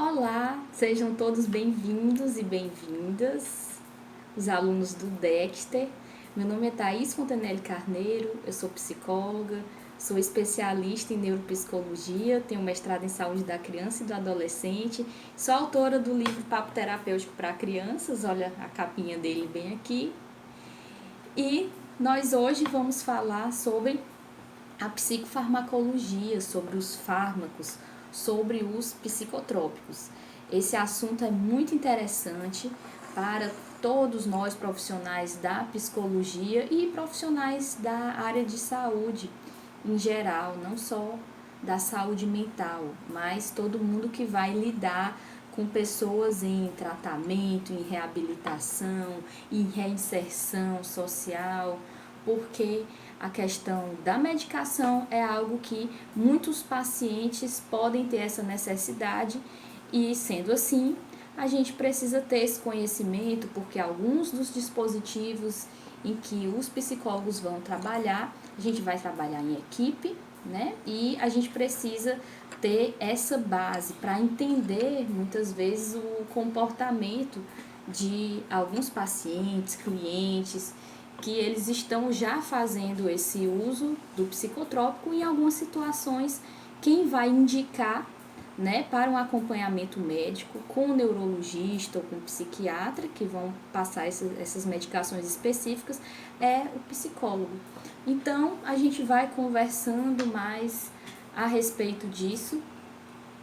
Olá, sejam todos bem-vindos e bem-vindas, os alunos do Dexter. Meu nome é Thaís Fontanelli Carneiro, eu sou psicóloga, sou especialista em neuropsicologia, tenho mestrado em saúde da criança e do adolescente, sou autora do livro Papo Terapêutico para Crianças, olha a capinha dele bem aqui. E nós hoje vamos falar sobre a psicofarmacologia, sobre os fármacos, sobre os psicotrópicos. Esse assunto é muito interessante para todos nós profissionais da psicologia e profissionais da área de saúde em geral, não só da saúde mental, mas todo mundo que vai lidar com pessoas em tratamento, em reabilitação, em reinserção social, porque a questão da medicação é algo que muitos pacientes podem ter essa necessidade e, sendo assim, a gente precisa ter esse conhecimento, porque alguns dos dispositivos em que os psicólogos vão trabalhar, a gente vai trabalhar em equipe, né? E a gente precisa ter essa base para entender muitas vezes o comportamento de alguns pacientes, clientes, que eles estão já fazendo esse uso do psicotrópico em algumas situações. Quem vai indicar, né, para um acompanhamento médico com o neurologista ou com o psiquiatra, que vão passar essas medicações específicas, é o psicólogo. Então, a gente vai conversando mais a respeito disso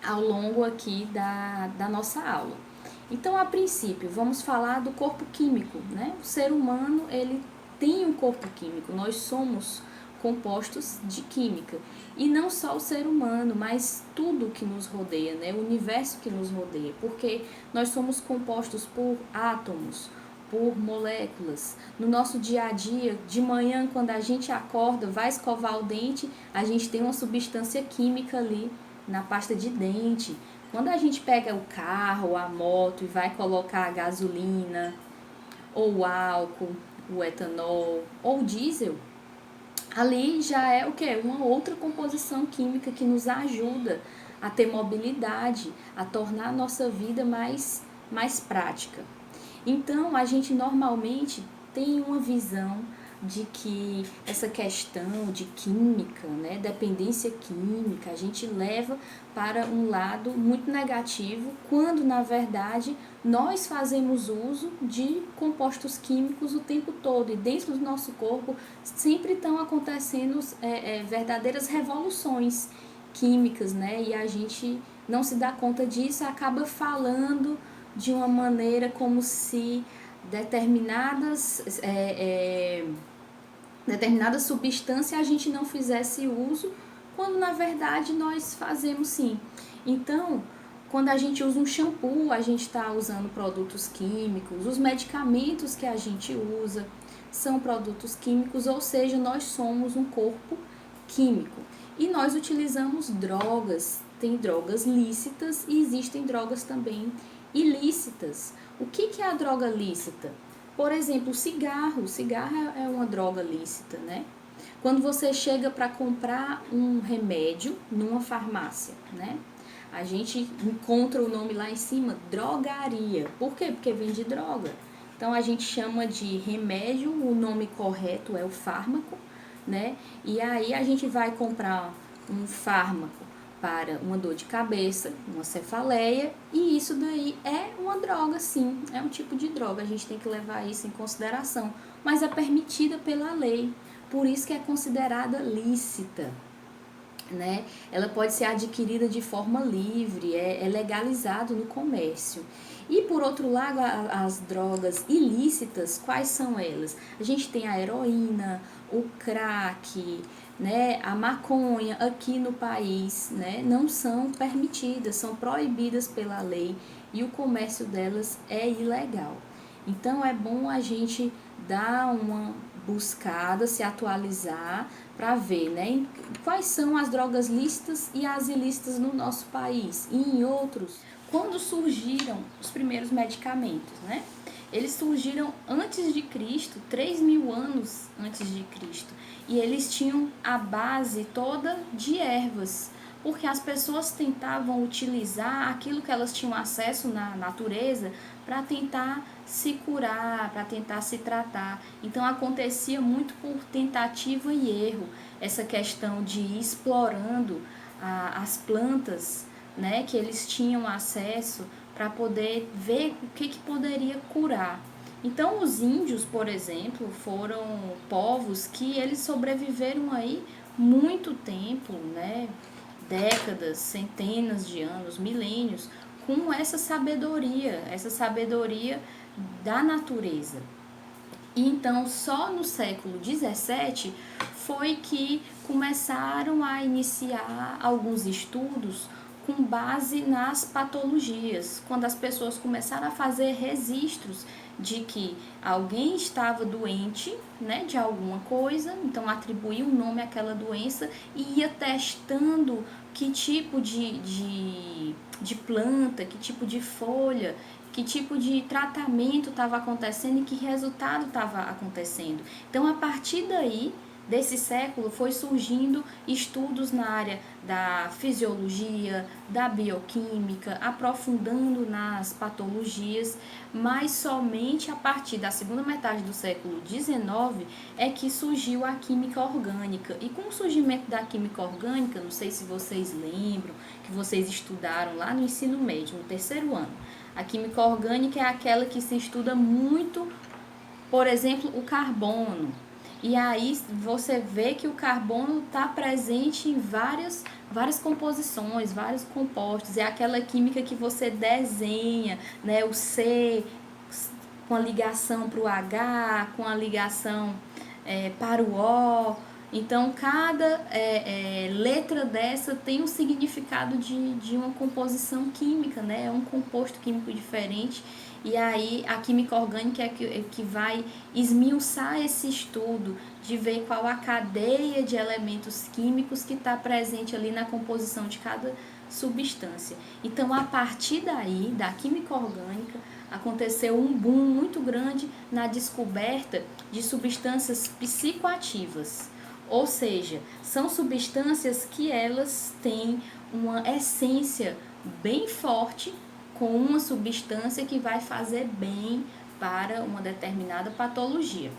ao longo aqui da nossa aula. Então, a princípio, vamos falar do corpo químico, né? O ser humano, ele tem um corpo químico, nós somos compostos de química. E não só o ser humano, mas tudo que nos rodeia, né? O universo que nos rodeia, porque nós somos compostos por átomos, por moléculas. No nosso dia a dia, de manhã, quando a gente acorda, vai escovar o dente, a gente tem uma substância química ali na pasta de dente. Quando a gente pega o carro, a moto e vai colocar a gasolina, ou o álcool, o etanol, ou o diesel, ali já é o que? Uma outra composição química que nos ajuda a ter mobilidade, a tornar a nossa vida mais prática. Então, a gente normalmente tem uma visão de que essa questão de química, né, dependência química, a gente leva para um lado muito negativo, quando na verdade nós fazemos uso de compostos químicos o tempo todo e dentro do nosso corpo sempre estão acontecendo verdadeiras revoluções químicas, né, e a gente não se dá conta disso e acaba falando de uma maneira como se determinada substância a gente não fizesse uso, quando na verdade nós fazemos sim. Então, quando a gente usa um shampoo, a gente está usando produtos químicos, os medicamentos que a gente usa são produtos químicos, ou seja, nós somos um corpo químico. E nós utilizamos drogas, tem drogas lícitas e existem drogas também ilícitas. O que é a droga lícita? Por exemplo, o cigarro é uma droga lícita, né? Quando você chega para comprar um remédio numa farmácia, né? A gente encontra o nome lá em cima, drogaria. Por quê? Porque vende droga. Então a gente chama de remédio, o nome correto é o fármaco, né? E aí a gente vai comprar um fármaco para uma dor de cabeça, uma cefaleia, e isso daí é uma droga, sim, é um tipo de droga, a gente tem que levar isso em consideração, mas é permitida pela lei, por isso que é considerada lícita, né? Ela pode ser adquirida de forma livre, é legalizado no comércio. E por outro lado, as drogas ilícitas, quais são elas? A gente tem a heroína, o crack, né, a maconha aqui no país, né, não são permitidas, são proibidas pela lei e o comércio delas é ilegal. Então é bom a gente dar uma buscada, se atualizar para ver, né, quais são as drogas lícitas e as ilícitas no nosso país e em outros. Quando surgiram os primeiros medicamentos, né? Eles surgiram antes de Cristo, 3.000 anos antes de Cristo, e eles tinham a base toda de ervas. porque as pessoas tentavam utilizar aquilo que elas tinham acesso na natureza para tentar se curar, para tentar se tratar. Então acontecia muito por tentativa e erro, essa questão de ir explorando as plantas, né, que eles tinham acesso para poder ver o que poderia curar. Então os índios, por exemplo, foram povos que eles sobreviveram aí muito tempo, né, décadas, centenas de anos, milênios, com essa sabedoria da natureza. E então, só no século XVII foi que começaram a iniciar alguns estudos com base nas patologias, quando as pessoas começaram a fazer registros de que alguém estava doente, né, de alguma coisa, então atribuía um nome àquela doença e ia testando que tipo de planta, que tipo de folha, que tipo de tratamento estava acontecendo e que resultado estava acontecendo. Então, a partir daí, desse século, foi surgindo estudos na área da fisiologia, da bioquímica, aprofundando nas patologias, mas somente a partir da segunda metade do século XIX é que surgiu a química orgânica. E com o surgimento da química orgânica, não sei se vocês lembram, que vocês estudaram lá no ensino médio, no terceiro ano, a química orgânica é aquela que se estuda muito, por exemplo, o carbono. E aí você vê que o carbono está presente em várias composições, vários compostos. É aquela química que você desenha, né? O C com a ligação para o H, com a ligação para o O. Então, cada letra dessa tem um significado de uma composição química, né? É um composto químico diferente. E aí, a química orgânica é que vai esmiuçar esse estudo, de ver qual a cadeia de elementos químicos que está presente ali na composição de cada substância. Então, a partir daí, da química orgânica, aconteceu um boom muito grande na descoberta de substâncias psicoativas. Ou seja, são substâncias que elas têm uma essência bem forte com uma substância que vai fazer bem para uma determinada patologia.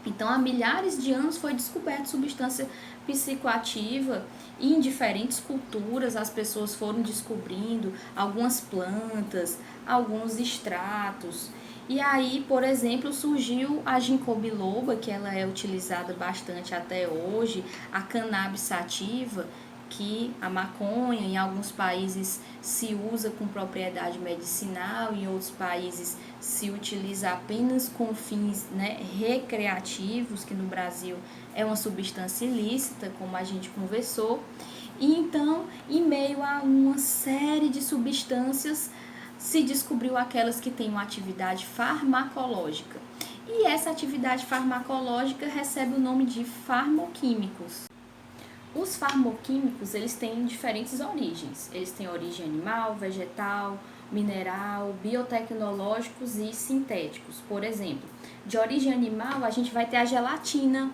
Então, há milhares de anos foi descoberta substância psicoativa e em diferentes culturas as pessoas foram descobrindo algumas plantas, alguns extratos. E aí, por exemplo, surgiu a ginkgo biloba, que ela é utilizada bastante até hoje, a cannabis sativa, que a maconha em alguns países se usa com propriedade medicinal, em outros países se utiliza apenas com fins, né, recreativos, que no Brasil é uma substância ilícita, como a gente conversou. E então, em meio a uma série de substâncias, se descobriu aquelas que têm uma atividade farmacológica. E essa atividade farmacológica recebe o nome de farmoquímicos. Os farmoquímicos, eles têm diferentes origens. Eles têm origem animal, vegetal, mineral, biotecnológicos e sintéticos. Por exemplo, de origem animal, a gente vai ter a gelatina,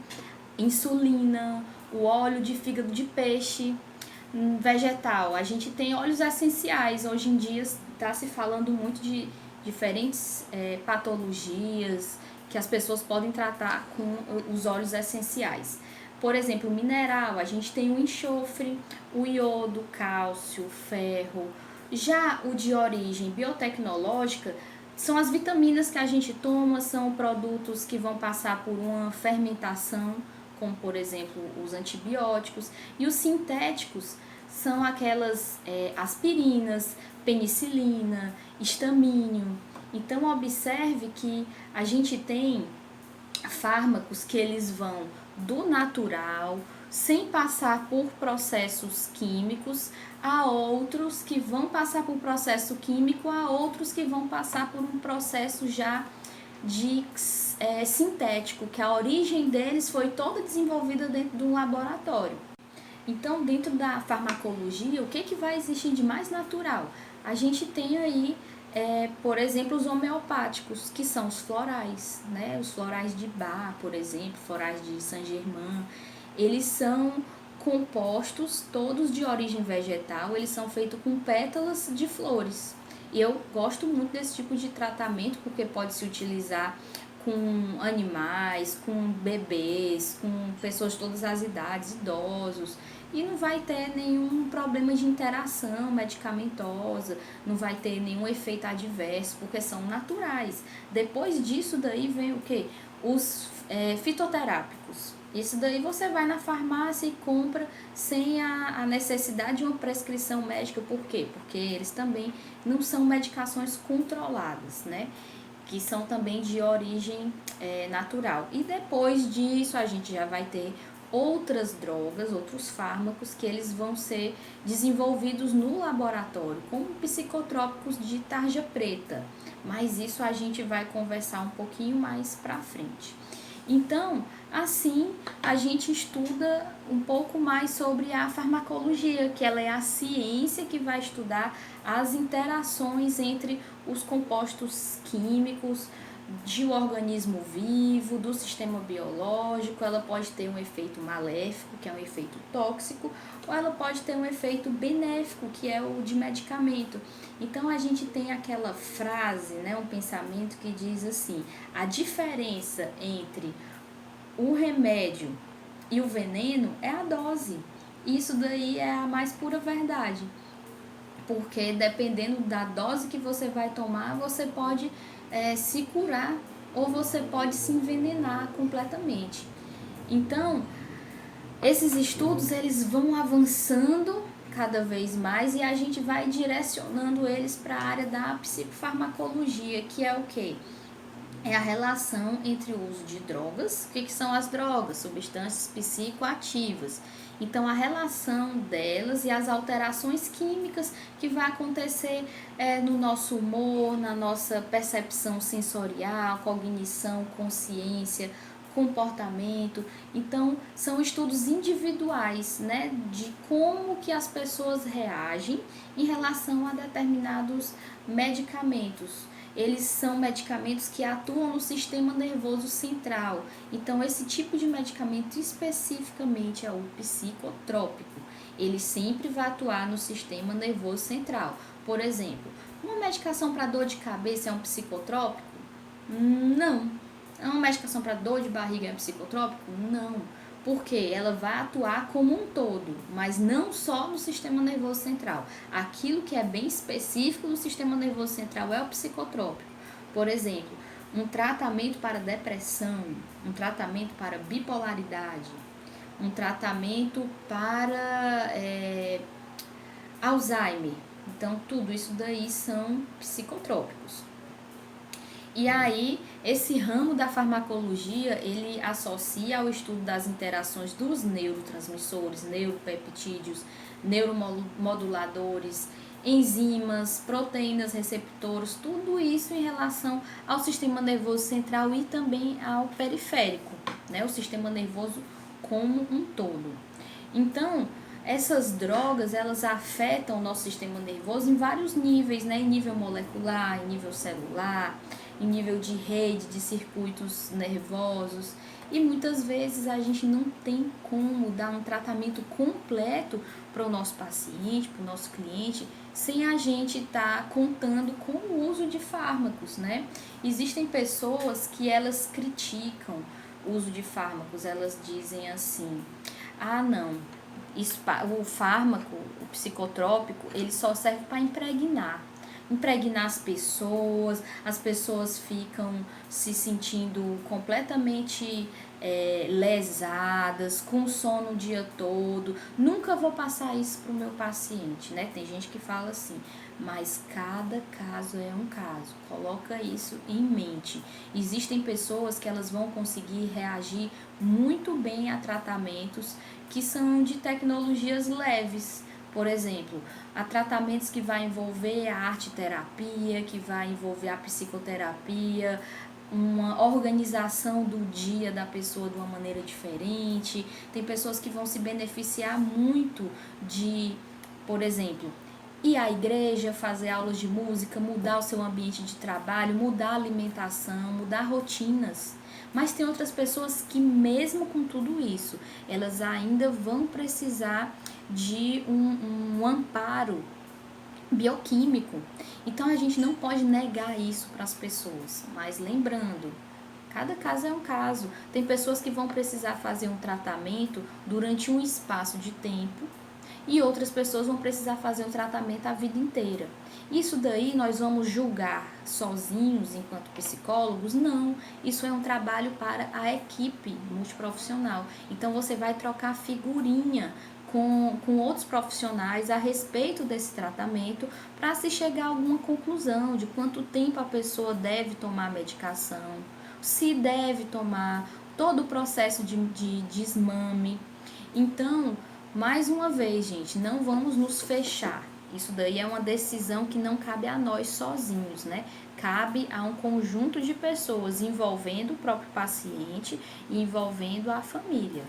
insulina, o óleo de fígado de peixe. Vegetal, a gente tem óleos essenciais. Hoje em dia está se falando muito de diferentes patologias que as pessoas podem tratar com os óleos essenciais. Por exemplo, mineral, a gente tem o enxofre, o iodo, cálcio, ferro. Já o de origem biotecnológica são as vitaminas que a gente toma, são produtos que vão passar por uma fermentação, como por exemplo os antibióticos. E os sintéticos são aquelas aspirinas, penicilina, histamínio. Então observe que a gente tem fármacos que eles vão do natural, sem passar por processos químicos, a outros que vão passar por processo químico, a outros que vão passar por um processo já de sintético, que a origem deles foi toda desenvolvida dentro de um laboratório. Então, dentro da farmacologia, o que vai existir de mais natural? A gente tem aí por exemplo, os homeopáticos, que são os florais, né? Os florais de Bach, por exemplo, florais de Saint-Germain, eles são compostos, todos de origem vegetal, eles são feitos com pétalas de flores. E eu gosto muito desse tipo de tratamento porque pode se utilizar com animais, com bebês, com pessoas de todas as idades, idosos, e não vai ter nenhum problema de interação medicamentosa, não vai ter nenhum efeito adverso, porque são naturais. Depois disso daí vem o quê? Os fitoterápicos. Isso daí você vai na farmácia e compra sem a necessidade de uma prescrição médica. Por quê? Porque eles também não são medicações controladas, né? Que são também de origem natural. E depois disso a gente já vai ter outras drogas, outros fármacos que eles vão ser desenvolvidos no laboratório, como psicotrópicos de tarja preta. Mas isso a gente vai conversar um pouquinho mais pra frente. Então, assim, a gente estuda um pouco mais sobre a farmacologia, que ela é a ciência que vai estudar as interações entre os compostos químicos de um organismo vivo, do sistema biológico. Ela pode ter um efeito maléfico, que é um efeito tóxico, ou ela pode ter um efeito benéfico, que é o de medicamento. Então a gente tem aquela frase, né, um pensamento que diz assim: a diferença entre o remédio e o veneno é a dose. Isso daí é a mais pura verdade. Porque dependendo da dose que você vai tomar, você pode se curar ou você pode se envenenar completamente. Então, esses estudos eles vão avançando cada vez mais e a gente vai direcionando eles para a área da psicofarmacologia, que é o quê? É a relação entre o uso de drogas. O que são as drogas? Substâncias psicoativas. Então, a relação delas e as alterações químicas que vai acontecer no nosso humor, na nossa percepção sensorial, cognição, consciência, comportamento. Então, são estudos individuais, né, de como que as pessoas reagem em relação a determinados medicamentos. Eles são medicamentos que atuam no sistema nervoso central. Então, esse tipo de medicamento especificamente é o psicotrópico. Ele sempre vai atuar no sistema nervoso central. Por exemplo, uma medicação para dor de cabeça é um psicotrópico? Não. Uma medicação para dor de barriga é um psicotrópico? Não. Porque ela vai atuar como um todo, mas não só no sistema nervoso central. Aquilo que é bem específico do sistema nervoso central é o psicotrópico. Por exemplo, um tratamento para depressão, um tratamento para bipolaridade, um tratamento para Alzheimer. Então, tudo isso daí são psicotrópicos. E aí, esse ramo da farmacologia, ele associa ao estudo das interações dos neurotransmissores, neuropeptídeos, neuromoduladores, enzimas, proteínas receptores, tudo isso em relação ao sistema nervoso central e também ao periférico, né? O sistema nervoso como um todo. Então, essas drogas, elas afetam o nosso sistema nervoso em vários níveis, né? Em nível molecular, em nível celular, em nível de rede, de circuitos nervosos. E muitas vezes a gente não tem como dar um tratamento completo para o nosso paciente, para o nosso cliente, sem a gente estar contando com o uso de fármacos, né? Existem pessoas que elas criticam o uso de fármacos, elas dizem assim: ah, não, o fármaco, o psicotrópico, ele só serve para impregnar as pessoas ficam se sentindo completamente lesadas, com sono o dia todo. Nunca vou passar isso para o meu paciente, né? Tem gente que fala assim, mas cada caso é um caso. Coloca isso em mente. Existem pessoas que elas vão conseguir reagir muito bem a tratamentos que são de tecnologias leves. Por exemplo, há tratamentos que vai envolver a arte-terapia, que vai envolver a psicoterapia, uma organização do dia da pessoa de uma maneira diferente. Tem pessoas que vão se beneficiar muito de, por exemplo, ir à igreja, fazer aulas de música, mudar o seu ambiente de trabalho, mudar a alimentação, mudar rotinas. Mas tem outras pessoas que, mesmo com tudo isso, elas ainda vão precisar de um amparo bioquímico. Então a gente não pode negar isso para as pessoas. Mas lembrando, cada caso é um caso. Tem pessoas que vão precisar fazer um tratamento durante um espaço de tempo e outras pessoas vão precisar fazer um tratamento a vida inteira. Isso daí nós vamos julgar sozinhos enquanto psicólogos? Não, isso é um trabalho para a equipe multiprofissional. Então você vai trocar figurinha com outros profissionais a respeito desse tratamento para se chegar a alguma conclusão de quanto tempo a pessoa deve tomar a medicação, se deve tomar, todo o processo de desmame. Então, mais uma vez, gente, não vamos nos fechar. Isso daí é uma decisão que não cabe a nós sozinhos, né? Cabe a um conjunto de pessoas envolvendo o próprio paciente e envolvendo a família.